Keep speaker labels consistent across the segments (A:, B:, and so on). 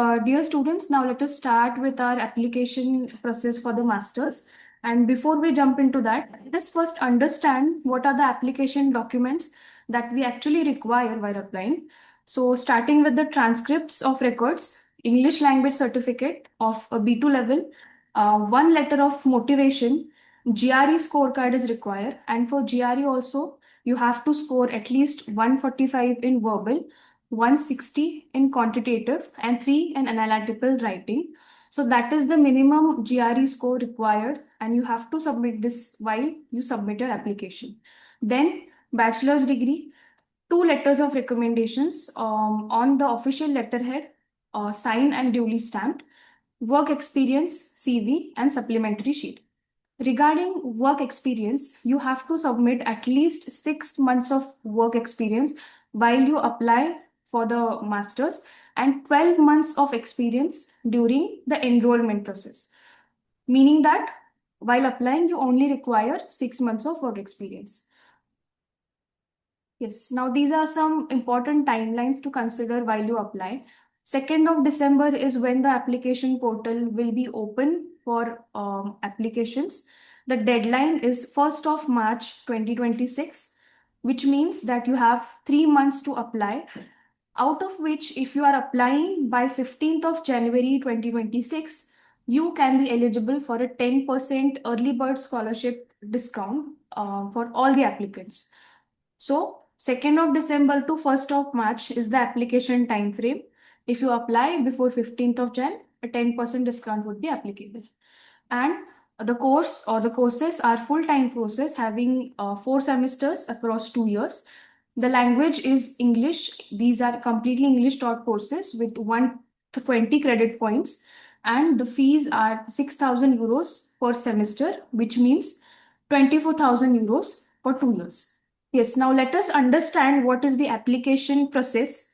A: Dear students, now let us start with our application process for the masters. And before we jump into that, let us first understand what are the application documents that we actually require while applying. So starting with the transcripts of records, English language certificate of a B2 level, one letter of motivation, GRE scorecard is required. And for GRE also, you have to score at least 145 in verbal, 160 in quantitative, and 3 in analytical writing. So that is the minimum GRE score required, and you have to submit this while you submit your application. Then bachelor's degree, two letters of recommendations on the official letterhead, signed and duly stamped, work experience, CV, and supplementary sheet. Regarding work experience, you have to submit at least 6 months of work experience while you apply for the master's and 12 months of experience during the enrollment process. Meaning that while applying, you only require 6 months of work experience. Yes, now these are some important timelines to consider while you apply. 2nd of December is when the application portal will be open for applications. The deadline is 1st of March 2026, which means that you have 3 months to apply. Out of which, if you are applying by 15th of January 2026, you can be eligible for a 10% early bird scholarship discount for all the applicants. So 2nd of December to 1st of March is the application time frame. If you apply before 15th of Jan, a 10% discount would be applicable. And the course or the courses are full-time courses having 4 semesters across 2 years. The language is English. These are completely English taught courses with 120 credit points. And the fees are 6,000 euros per semester, which means 24,000 euros for 2 years. Yes, now let us understand what is the application process.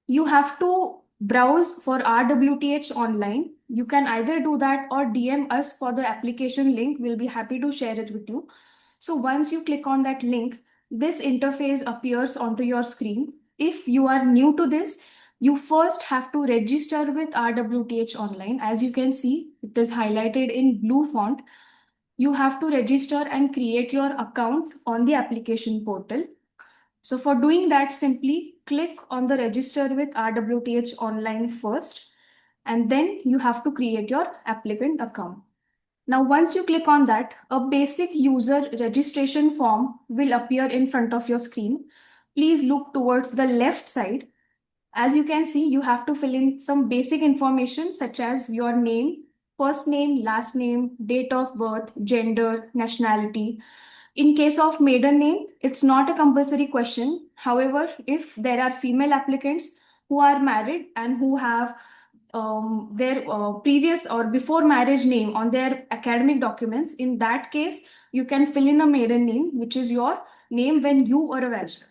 A: You have to browse for RWTH Online. You can either do that or DM us for the application link. We'll be happy to share it with you. So once you click on that link, this interface appears onto your screen. If you are new to this, you first have to register with RWTH Online. As you can see, it is highlighted in blue font. You have to register and create your account on the application portal. So for doing that, simply click on the register with RWTH Online first, and then you have to create your applicant account. Now, once you click on that, a basic user registration form will appear in front of your screen. Please look towards the left side. As you can see, you have to fill in some basic information such as your name, first name, last name, date of birth, gender, nationality. In case of maiden name, it's not a compulsory question. However, if there are female applicants who are married and who have their previous or before marriage name on their academic documents, in that case, you can fill in a maiden name, which is your name when you were a bachelor.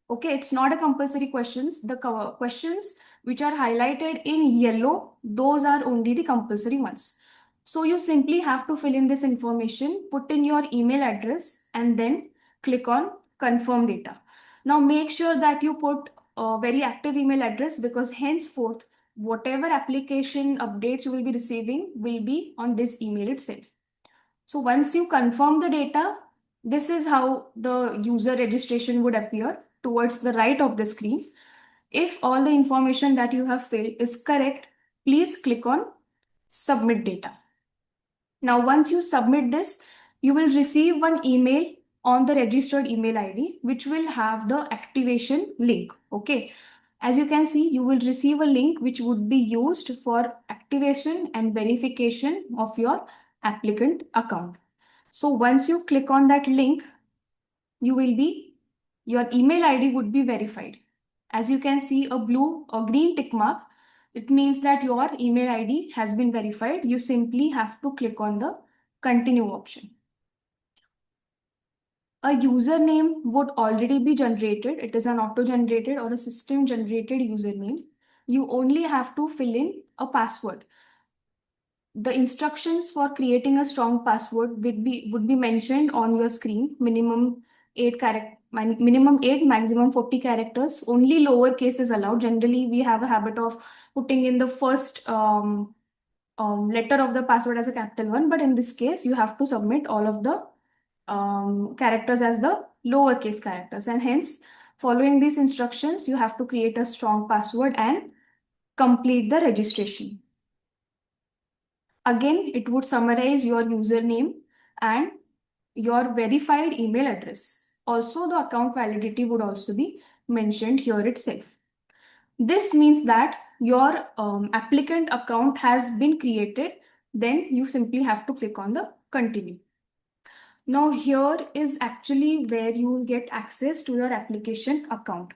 A: Okay, it's not a compulsory questions. The questions which are highlighted in yellow, those are only the compulsory ones. So you simply have to fill in this information, put in your email address, and then click on confirm data. Now make sure that you put a very active email address, because henceforth, whatever application updates you will be receiving will be on this email itself. So once you confirm the data, this is how the user registration would appear towards the right of the screen. If all the information that you have filled is correct, please click on submit data. Now, once you submit this, you will receive one email on the registered email ID, which will have the activation link. Okay. As you can see, you will receive a link which would be used for activation and verification of your applicant account. So once you click on that link, your email ID would be verified. As you can see, a blue or green tick mark, it means that your email ID has been verified. You simply have to click on the continue option. A username would already be generated. It is an auto-generated or a system-generated username. You only have to fill in a password. The instructions for creating a strong password would be mentioned on your screen. Minimum minimum 8, maximum 40 characters. Only lowercase is allowed. Generally, we have a habit of putting in the first letter of the password as a capital one, but in this case, you have to submit all of the characters as the lowercase characters, and hence, following these instructions, you have to create a strong password and complete the registration. Again, it would summarize your username and your verified email address. Also, the account validity would also be mentioned here itself. This means that your applicant account has been created. Then you simply have to click on the continue. Now here is actually where you will get access to your application account.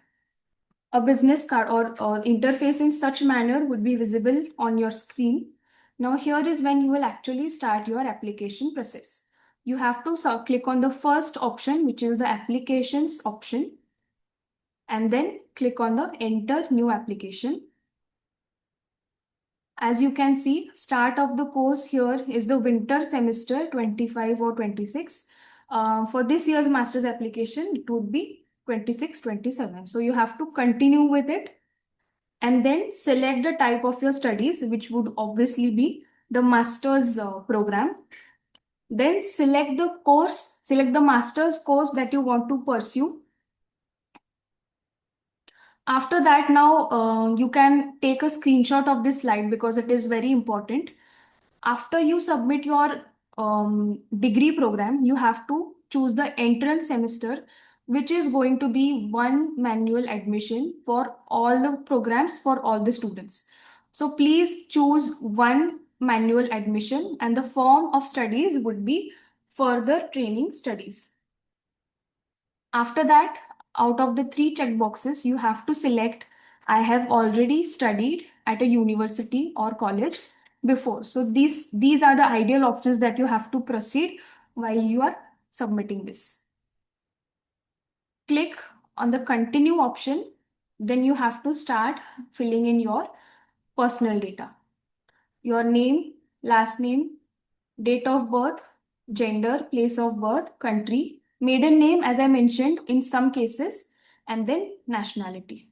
A: A business card or interface in such manner would be visible on your screen. Now here is when you will actually start your application process. You have to click on the first option, which is the applications option, and then click on the enter new application. As you can see, start of the course here is the winter semester 25 or 26. For this year's master's application, it would be 26-27. So you have to continue with it and then select the type of your studies, which would obviously be the master's program. Then select the course, select the master's course that you want to pursue. After that, now you can take a screenshot of this slide because it is very important. After you submit your degree program, you have to choose the entrance semester, which is going to be one manual admission for all the programs for all the students. So please choose one manual admission, and the form of studies would be further training studies. After that, out of the 3 checkboxes, you have to select I have already studied at a university or college before. So these are the ideal options that you have to proceed while you are submitting this. Click on the continue option. Then you have to start filling in your personal data. Your name, last name, date of birth, gender, place of birth, country, maiden name, as I mentioned in some cases, and then nationality.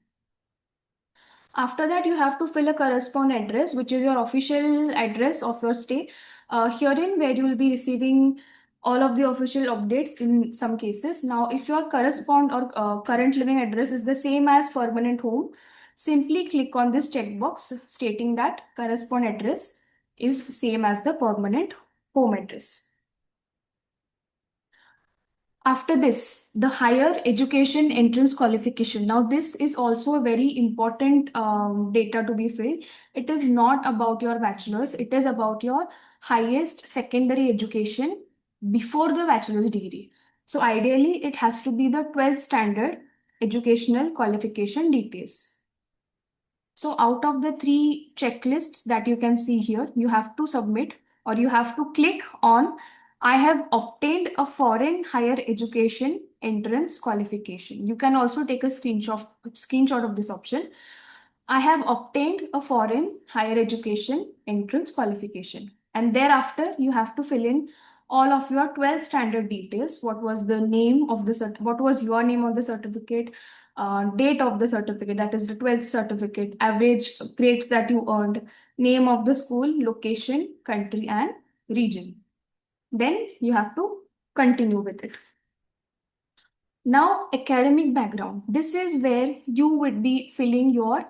A: After that, you have to fill a correspond address, which is your official address of your stay. Herein, where you will be receiving all of the official updates in some cases. Now, if your correspond or current living address is the same as permanent home, simply click on this checkbox stating that correspond address is same as the permanent home address. After this, the higher education entrance qualification. Now, this is also a very important data to be filled. It is not about your bachelor's, it is about your highest secondary education before the bachelor's degree. So, ideally, it has to be the 12th standard educational qualification details. So out of the 3 checklists that you can see here, you have to submit or you have to click on I have obtained a foreign higher education entrance qualification. You can also take a screenshot of this option. I have obtained a foreign higher education entrance qualification. And thereafter, you have to fill in all of your 12 standard details. What was the name of the what was your name on the certificate, date of the certificate, that is the 12th certificate, average grades that you earned, name of the school, location, country, and region. Then you have to continue with it. Now, academic background. This is where you would be filling your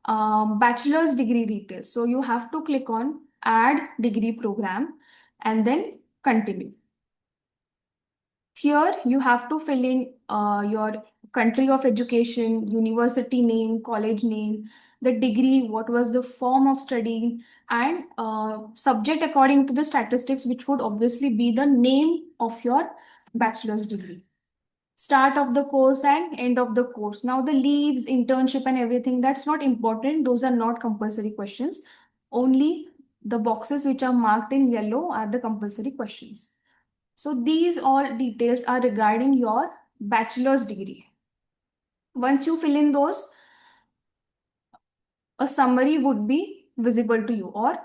A: bachelor's degree details. So you have to click on add degree program and then continue. Here you have to fill in your country of education, university name, college name, the degree, what was the form of study, and subject according to the statistics, which would obviously be the name of your bachelor's degree. Start of the course and end of the course. Now the leaves, internship and everything, that's not important. Those are not compulsory questions. Only the boxes which are marked in yellow are the compulsory questions. So these all details are regarding your bachelor's degree. Once you fill in those, a summary would be visible to you, or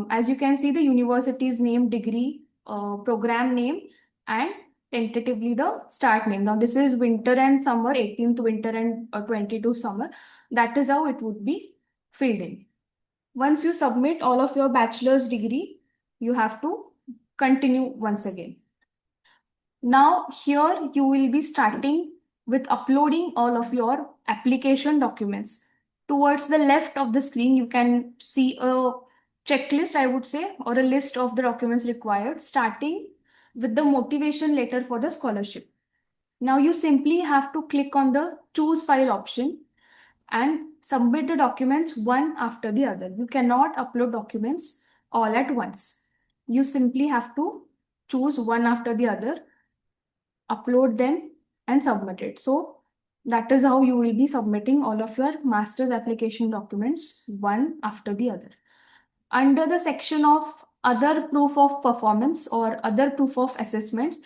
A: as you can see, the university's name, degree, program name, and tentatively the start name. Now this is winter and summer, 18th winter and 22 summer. That is how it would be filled in. Once you submit all of your bachelor's degree, you have to continue once again. Now here you will be starting with uploading all of your application documents. Towards the left of the screen, you can see a checklist, I would say, or a list of the documents required, starting with the motivation letter for the scholarship. Now you simply have to click on the choose file option and submit the documents one after the other. You cannot upload documents all at once. You simply have to choose one after the other, upload them and submit it. So that is how you will be submitting all of your master's application documents one after the other. Under the section of other proof of performance or other proof of assessments,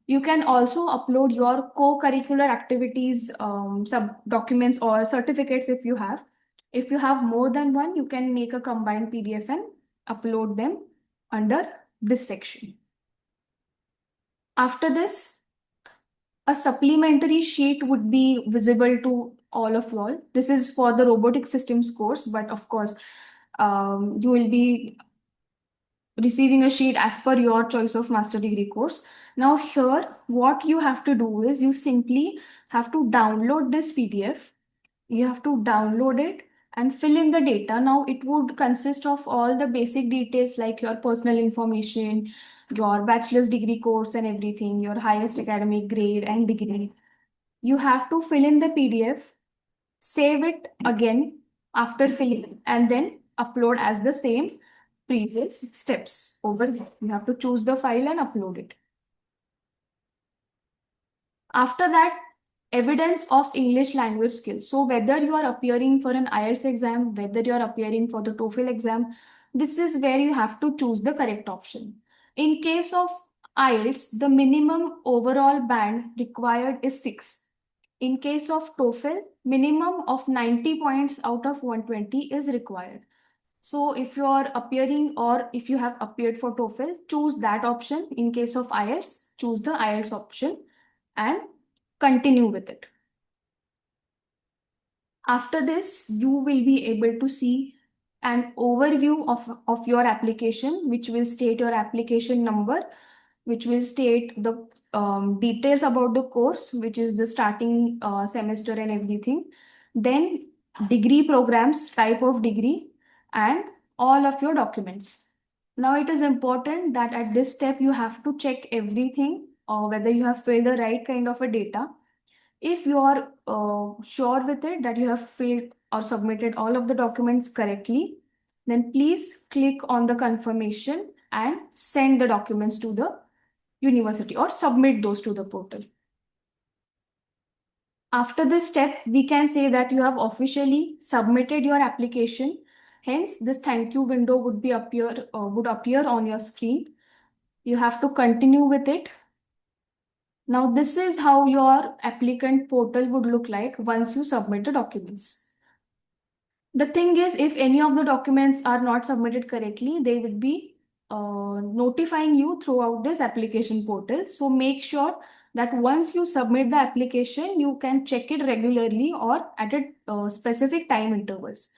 A: you can also upload your co-curricular activities, sub documents or certificates if you have. If you have more than one, you can make a combined PDF and upload them under this section. After this, a supplementary sheet would be visible to all of you all. This is for the robotic systems course, but of course, you will be receiving a sheet as per your choice of master degree course. Now here, what you have to do is you simply have to download this PDF. You have to download it and fill in the data. Now it would consist of all the basic details like your personal information, your bachelor's degree course and everything, your highest academic grade and degree. You have to fill in the PDF, save it again after filling, and then upload as the same previous steps over there. You have to choose the file and upload it. After that, evidence of English language skills. So whether you are appearing for an IELTS exam, whether you are appearing for the TOEFL exam, this is where you have to choose the correct option. In case of IELTS, the minimum overall band required is 6. In case of TOEFL, minimum of 90 points out of 120 is required. So if you are appearing or if you have appeared for TOEFL, choose that option. In case of IELTS, choose the IELTS option and continue with it. After this, you will be able to see an overview of your application, which will state your application number, which will state the details about the course, which is the starting semester and everything. Then degree programs, type of degree, and all of your documents. Now it is important that at this step you have to check everything or whether you have filled the right kind of a data. If you are sure with it that you have filled or submitted all of the documents correctly, then please click on the confirmation and send the documents to the university or submit those to the portal. After this step, we can say that you have officially submitted your application. Hence, this thank you window would appear on your screen. You have to continue with it. Now, this is how your applicant portal would look like once you submit the documents. The thing is, if any of the documents are not submitted correctly, they will be notifying you throughout this application portal. So make sure that once you submit the application, you can check it regularly or at a specific time intervals.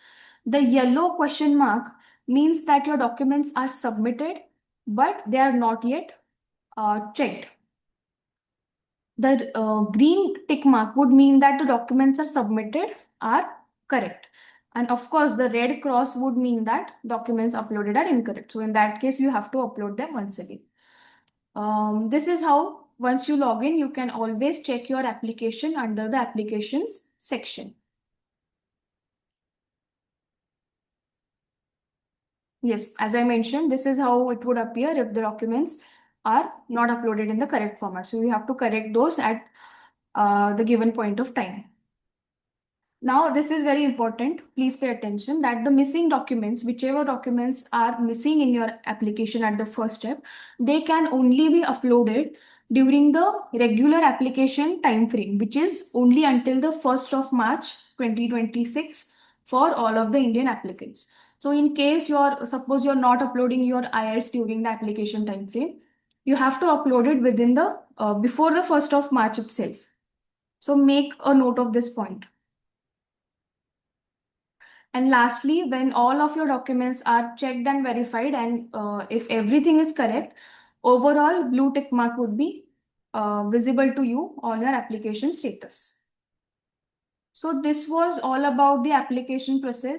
A: The yellow question mark means that your documents are submitted, but they are not yet checked. The green tick mark would mean that the documents are submitted are correct. And of course, the red cross would mean that documents uploaded are incorrect. So in that case, you have to upload them once again. This is how once you log in, you can always check your application under the applications section. Yes, as I mentioned, this is how it would appear if the documents are not uploaded in the correct format. So you have to correct those at the given point of time. Now, this is very important. Please pay attention that the missing documents, whichever documents are missing in your application at the first step, they can only be uploaded during the regular application time frame, which is only until the 1st of March 2026 for all of the Indian applicants. So in case suppose you're not uploading your IELTS during the application time frame, you have to upload it within the before the 1st of March itself. So make a note of this point. And lastly, when all of your documents are checked and verified, and if everything is correct, overall blue tick mark would be visible to you on your application status. So this was all about the application process.